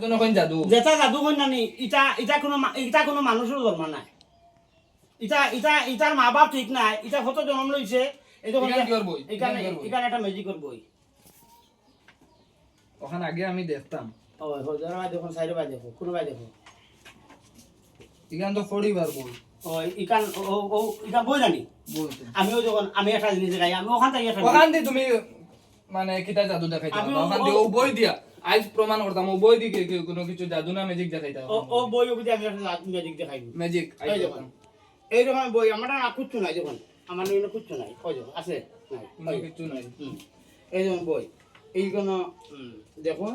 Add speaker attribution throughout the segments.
Speaker 1: কোন জাদু
Speaker 2: যেটা জাদু কই নানি ইটা কোনো মানুষের জন্ম নাই ইটার মা বাপ ঠিক নাই ইটা কত জন্ম লইছে এই দেখুন এখানে একটা ম্যাজিকের বই
Speaker 1: ওখানে আগে আমি দেখতাম
Speaker 2: ওই হজার ভাই দেখুন সাইড ভাই দেখো কোন ভাই দেখো
Speaker 1: ইখান তো পড়িবার বই
Speaker 2: ওই ইকান ইকান বই জানি আমিও যখন আমি একটা জিনিস দেখাই আমি ওখান থেকে একটা
Speaker 1: ওখান দিয়ে তুমি মানে কিটা জাদু দেখাইতা ওখান দিয়ে ও বই দিয়া আজ প্রমাণ করতাম ও বই দিকে কোনো কিছু জাদু না ম্যাজিক দেখাইতা
Speaker 2: ও বই ওবিতে আমি একটা ম্যাজিক দেখাই
Speaker 1: ম্যাজিক
Speaker 2: এই দেখুন এই রকম বই আমার না কিচ্ছু নাই দেখুন আমার নিয়ে কিচ্ছু নাই ওই দেখুন আছে নাই
Speaker 1: কিছু নাই
Speaker 2: এই দেখুন বই এই কোনো দেখুন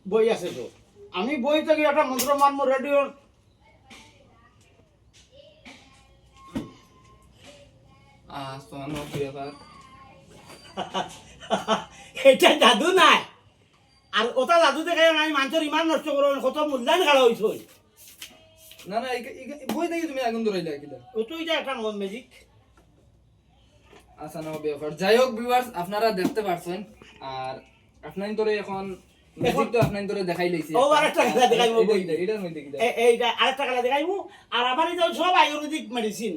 Speaker 2: বই আছে তো আমি বই থেকে একটা মন্ত্র মারমো রেডিও
Speaker 1: সোহানো কি ব্যাপার
Speaker 2: এটা জাদু নাই আর ওটা জাদু দেখে আমি মানুষের ইমান নষ্ট করো কত মূল্যায়ন খেলা হয়েছে
Speaker 1: না না বই দেখি তুমি আগুন ধরাইলা কিলা
Speaker 2: ওটাই যা একটা ম্যাজিক
Speaker 1: আচ্ছা না ব্যাপার যাই হোক ভিউয়ার্স আপনারা দেখতে পারছেন আর আপনার তোরে এখন ম্যাজিক তো আপনার তোরে দেখাই লইছি
Speaker 2: ও আরেকটা খেলা দেখাইবো বই
Speaker 1: এটার মধ্যে কি
Speaker 2: এইটা আরেকটা খেলা দেখাইবো আর আমার এটা সব আয়ুর্বেদিক মেডিসিন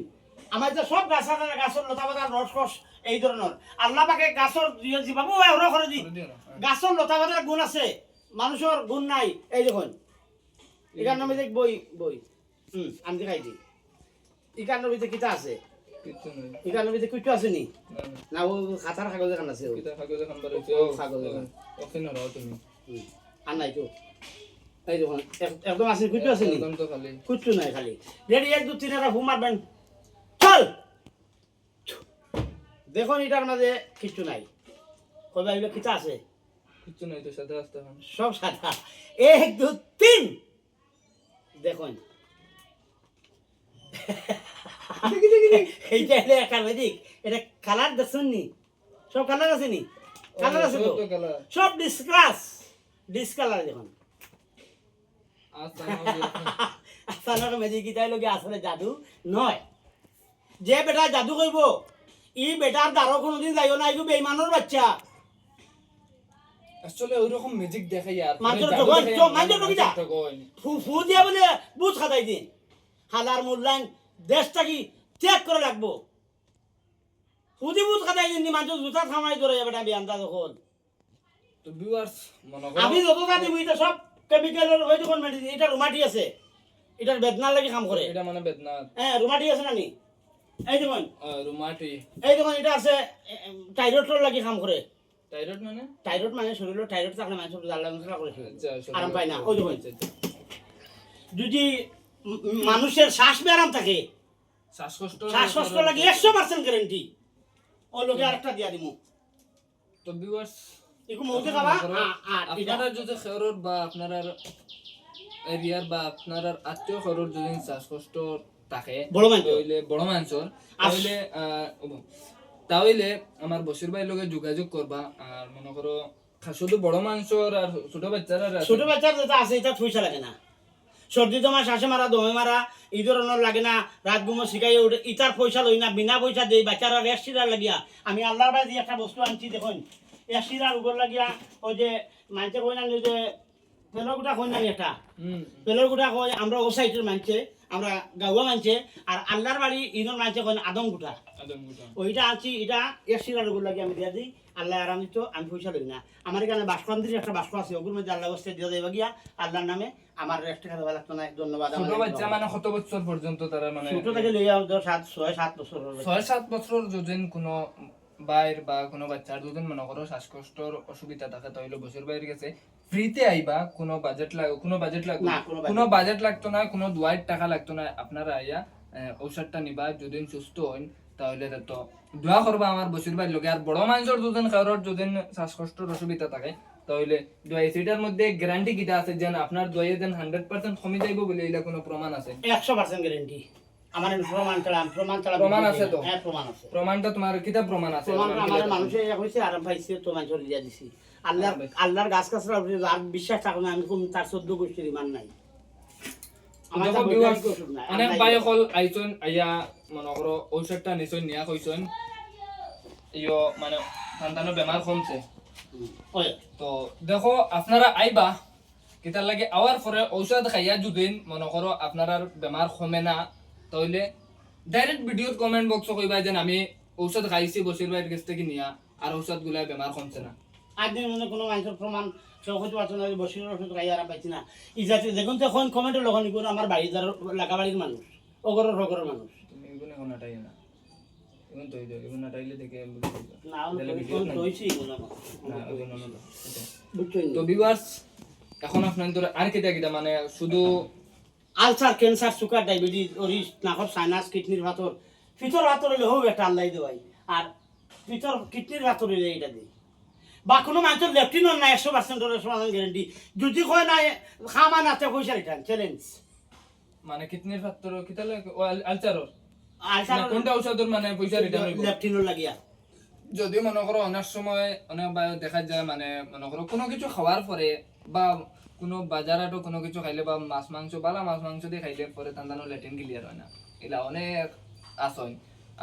Speaker 2: আমার যে সব গাছের লতা পাতা রস কস এই ধরনের আল্লাহ পাকে গাছের জীবাবু ওরা করে দি গাছের লতা পাতার গুণ আছে মানুষের গুণ নাই এই দেখুন এখান নামে দেখ বই বই আমি দেখাই দিই এখান নবীতে কিতা আছে এখান নবীতে কিচ্ছু আছে নি না ও খাতার কাগজ এখান আছে কাগজ
Speaker 1: তুমি
Speaker 2: আর নাই তো এই দেখুন একদম আছে কিচ্ছু আছে নি কিচ্ছু নাই খালি রেডি 1 2 3 ঘুম মারবেন চল দেখুন এটার মাঝে কিচ্ছু নাই কবে এগুলো কিতা আছে
Speaker 1: কিচ্ছু নাই তো সাদা আসতে
Speaker 2: সব সাদা 1 2 3 দেখুন এইটা হলো একটা ম্যাজিক এটা কালার দেখছেন নি সব কালার আছে নি কালার আছে তো সব ডিসকালার দেখুন আচ্ছা ম্যাজিক এটাই লোকে আসলে জাদু নয় যে বেটা জাদু করব ই বেটার দ্বারা কোনোদিন যাইও না এগুলো বেইমানের বাচ্চা
Speaker 1: আসলে ওইরকম ম্যাজিক দেখাই আর
Speaker 2: মানুষের ফু দিয়া বলে বুঝ খাতাই দিন হালার মূল্যায়ন দেশটা কি ত্যাগ করে লাগবো ফুদি বুঝ খাতাই দিন মানুষ জুতা থামাই ধরে যাবে আমি আন্দাজ যখন
Speaker 1: তো ভিউয়ার্স মনে করো
Speaker 2: আমি যতটা দিব এটা সব কেমিক্যালের ওই যখন মেডিসিন এটা রুমাটি আছে এটার বেদনার লাগি কাম করে
Speaker 1: এটা মানে বেদনা
Speaker 2: হ্যাঁ রুমাটি আছে না নি এই দেখুন
Speaker 1: রুমাটি
Speaker 2: এই দেখুন এটা আছে টাইরয়েডের লাগি কাম করে
Speaker 1: টাইরয়েড
Speaker 2: মানে শরীরের টাইরয়েড থাকলে মানুষ জ্বালা মশলা করে আরাম পায় না ওই দেখুন যদি মানুষের শ্বাস আরাম থাকে শ্বাসকষ্ট লাগে 100% গ্যারান্টি ওই লোকে আরেকটা দিয়া দিমু
Speaker 1: তো ভিউয়ার্স
Speaker 2: ইকু মৌতে খাবা
Speaker 1: আপনারা যদি খরর বা আপনারা এরিয়ার বা আপনারা আত্মীয় খরর যদি শ্বাসকষ্ট থাকে বড় মানুষের তাহলে আমার বসির ভাই লগে যোগাযোগ করবা আর মনে করো শুধু বড় মানুষের আর ছোট বাচ্চার
Speaker 2: যেটা আছে এটা পয়সা লাগে না সর্দি তোমার শ্বাসে মারা দমে মারা এই ধরনের লাগে না রাত ঘুমো শিখাই ওঠে ইটার পয়সা লই না বিনা পয়সা দেই বাচ্চারা রেস্টিরার লাগিয়া আমি আল্লাহর বাড়ি দিয়ে একটা বস্তু আনছি দেখুন রেস্টিরার উপর লাগিয়া ওই যে মানছে কই না যে পেলর গুটা কই না একটা পেলর গুটা কই আমরা ও সাইডের মানছে আমরা গাওয়া মানছে আর আল্লাহর বাড়ি ইনর মানছে কই আদম গুটা ওইটা আনছি এটা রেস্টিরার উপর লাগিয়া আমি দিয়া দিই আল্লাহ আরাম দিত আমি পয়সা লই না আমার এখানে বাসকান্দির একটা বাস্ক আছে ওগুলোর মধ্যে আল্লাহ বস্তে দিয়ে দেবা গিয়া আল্লাহর নামে আমার একটা কথা লাগতো না ধন্যবাদ
Speaker 1: ছোট বাচ্চা মানে কত বছর পর্যন্ত তারা মানে
Speaker 2: ছোট থেকে লইয়া 6-7 বছর
Speaker 1: 6-7 বছর যদি কোনো বাইর বা কোনো বাচ্চার যদি মনে করো শ্বাসকষ্টর অসুবিধা থাকে তাহলে বছর বাইরে গেছে ফ্রিতে আইবা কোনো বাজেট লাগতো না কোনো দুয়ার টাকা লাগতো না আপনারা আইয়া ঔষধটা নিবা যদি সুস্থ হন তাহলে তো দোয়া করবা আমার বছর বাইর লগে আর বড় মানুষের দুদিন খাওয়ার যদি শ্বাসকষ্টর অসুবিধা থাকে তাহলে দোয়াই সেটার মধ্যে গ্যারান্টি কিটা আছে যে আপনার দোয়াই দেন 100% কমে যাইবো বলে এটা কোনো প্রমাণ আছে
Speaker 2: 100% গ্যারান্টি আমার প্রমাণ আছে তো হ্যাঁ প্রমাণ আছে
Speaker 1: প্রমাণটা তোমার কিটা প্রমাণ আছে
Speaker 2: আমার মানুষে কইছে আরাম পাইছে তো মানুষ দিয়া দিছি আল্লাহর গাছ কাছরা আর বিশ্বাস থাকে না আমি কোন তার 14 গোষ্ঠীর ইমান নাই
Speaker 1: অনেক বায়কল আইছন আইয়া মনে করো ঔষধটা নিছন নিয়া কইছন ইয়ো মানে সন্তানের বেমার কমছে তো দেখো আপনারা আইবা কিতার লাগে আওয়ার পরে ঔষধ খাইয়া যদি মনে করো আপনার আর বেমার কমে না তাহলে ডাইরেক্ট ভিডিওর কমেন্ট বক্স কইবা যে আমি ঔষধ খাইছি বসির ভাইয়ের কাছ থেকে নিয়া আর ঔষধ গুলা বেমার কমছে না।
Speaker 2: আজ দিন মনে কোনো মানুষের প্রমাণ সহজে পাচ্ছ না বসির ওষুধ খাই আর পাইছি না ই জাতি দেখুন তো এখন কমেন্টে লখন কোনো আমার বাড়ি যার এলাকা বাড়ির মানুষ অগরের মানুষ
Speaker 1: তুমি এগুলো এখন আটাই না এখন তো এগুলো আটাইলে দেখে বুঝতে পারবা।
Speaker 2: না
Speaker 1: তাহলে ভিডিও নাই।
Speaker 2: হইছি এগুলো
Speaker 1: না এগুলো না এটা।
Speaker 2: বুঝছেন
Speaker 1: তো ভিউয়ার্স এখন আপনাদের আর কিটা কিটা মানে শুধু
Speaker 2: আলসার ক্যান্সার সুগার ডায়াবেটিস ওরিস নাকর সাইনাস কিডনির পাথর পিতর পাথর হলে হোক একটা আল্লাহ দেওয়াই আর পিতর কিডনির পাথর হলে এটা দিই বা কোনো মানুষের লেফটিনর না 100% সমাধান গ্যারেন্টি যদি কয় না খামা নাতে পয়সা রিটার্ন চ্যালেঞ্জ
Speaker 1: মানে কিডনির ফাত্তর কিটা লাগে আলচারর
Speaker 2: আলসার
Speaker 1: কোনটা ঔষধের মানে পয়সা রিটার্ন হইব।
Speaker 2: লেফটিনর লাগিয়া
Speaker 1: যদি মনে করো অনেক সময় অনেক দেখা যায় মানে মনে করো কোনো কিছু খাওয়ার পরে বা কোনো বাজারাটো কোনো কিছু খাইলে বা মাছ মাংস বালা মাছ মাংস দিয়ে খাইলে পরে তান্দানো ল্যাটিন ক্লিয়ার হয় না এলা অনেক আসন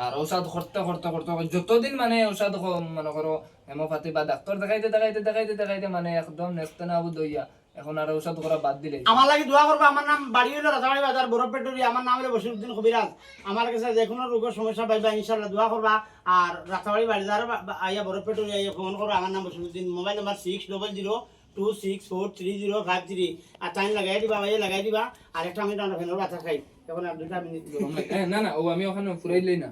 Speaker 1: আর ঔষধ করতে করতে করতে যতদিন মানে ঔষধ মনে করো হেমোপ্যাথি বা ডাক্তার দেখাইতে মানে একদম নেস্তে না বুঝ হইয়া এখন আর ঔষধ করা বাদ দিলে
Speaker 2: আমার লাগে দোয়া করবো আমার নাম বাড়ি হইলো রাজাবাড়ি বাজার বরফপেটুরি আমার নাম হলো বসিরউদ্দিন কবিরাজ আমার কাছে যে কোনো রোগের সমস্যা পাইবা ইনশাল্লাহ দোয়া করবা আর রাজাবাড়ি বাড়ি যারা আইয়া বরফপেটুরি আইয়া ফোন করো আমার নাম বসিরউদ্দিন মোবাইল নাম্বার 6002643053 আর টাইম লাগাই দিবা ভাই লাগাই দিবা আর একটা আমি টানা ফেনের বাতা খাই এখন আর 2 মিনিট
Speaker 1: না না ও আমি ওখানে ফুরাইলেই না।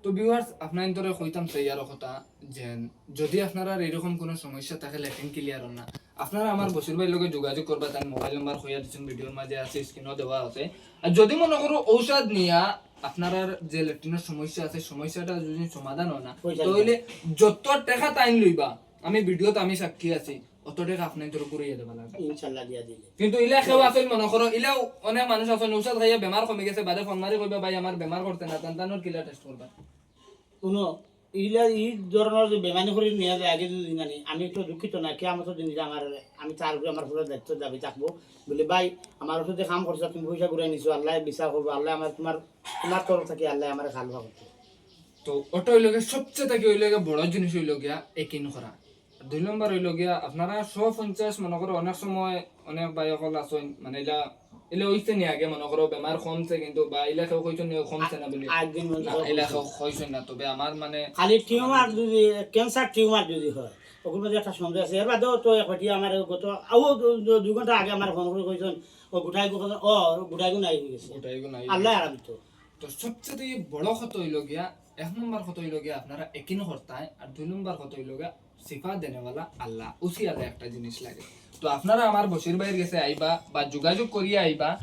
Speaker 1: তো ভিউয়ার্স আপনার তোরে কইতাম সেইয়ার কথা যে যদি আপনারা এরকম কোনো সমস্যা থাকে ল্যাটিন ক্লিয়ার না আপনারা আমার বসির ভাইয়ের লগে যোগাযোগ করবা তার মোবাইল নাম্বার হইয়া দিচ্ছেন ভিডিওর মাঝে আছে স্ক্রিনও দেওয়া আছে। আর যদি মনে করো ঔষধ নিয়া আপনার যে ল্যাটিনের সমস্যা আছে সমস্যাটা যদি সমাধান হয় না তাহলে যত টাকা টাইম লইবা আমি ভিডিওতে আমি সাক্ষী আছি অত টাকা আপনার তোর করিয়ে দেবা লাগবে
Speaker 2: ইনশাল্লাহ দিয়া দিলে
Speaker 1: কিন্তু ইলা কেউ আছে মনে করো ইলাও অনেক মানুষ আছে ঔষধ খাইয়া বেমার কমে গেছে বাদে ফোন মারি কইবা ভাই আমার বেমার করতে না তান্তানোর কিলা টেস্ট করবা
Speaker 2: কোনো ইলা ই ধরনের যে বেমানি করে নিয়ে যায় আগে যদি জানি আমি একটু দুঃখিত না কে আমার তো জিনিস আমার আমি তার উপরে আমার পুরো দায়িত্ব দাবি থাকবো বলে ভাই আমার ওষুধে কাম করছো তুমি পয়সা ঘুরে নিছো আল্লাহ বিচার করবো আল্লাহ আমার তোমার তরফ থেকে আল্লাহ আমার খালবা করতো
Speaker 1: তো ওটা হইল গিয়া সবচেয়ে থেকে হইল গিয়া বড় জিনিস হইল গিয়া একিন করা। 2 নম্বর হইল গিয়া আপনারা 150 মনে করো অনেক সময় অনেক বায়কল আসেন মানে এলা হইছে নি আগে মনে করো বেমার কমছে কিন্তু বা এলা কেউ কইছেন কমছে না বলে
Speaker 2: একদিন
Speaker 1: না এলা কেউ কইছেন না তবে আমার মানে
Speaker 2: খালি টিউমার যদি ক্যান্সার টিউমার যদি হয় ওগুলো মধ্যে একটা সন্দেহ আছে এর বাদেও তো একটি আমার গত আও 2 ঘন্টা আগে আমার ফোন করে কইছেন ও গুটাইগু নাই হয়ে গেছে
Speaker 1: ওটাই গো নাই।
Speaker 2: আল্লাহ আরাম তো
Speaker 1: তো সবচেয়ে থেকে বড় কথা হইল গিয়া 1 নম্বর কথা হইল গিয়া আপনারা একিন করতায় আর 2 নম্বর কথা হইল গিয়া সিফা দেনেওয়ালা আল্লাহ উসি আল্লাহ একটা জিনিস লাগে। তো আপনারা আমার বসির ভাইয়ের কাছে আইবা বা যোগাযোগ করিয়া আইবা।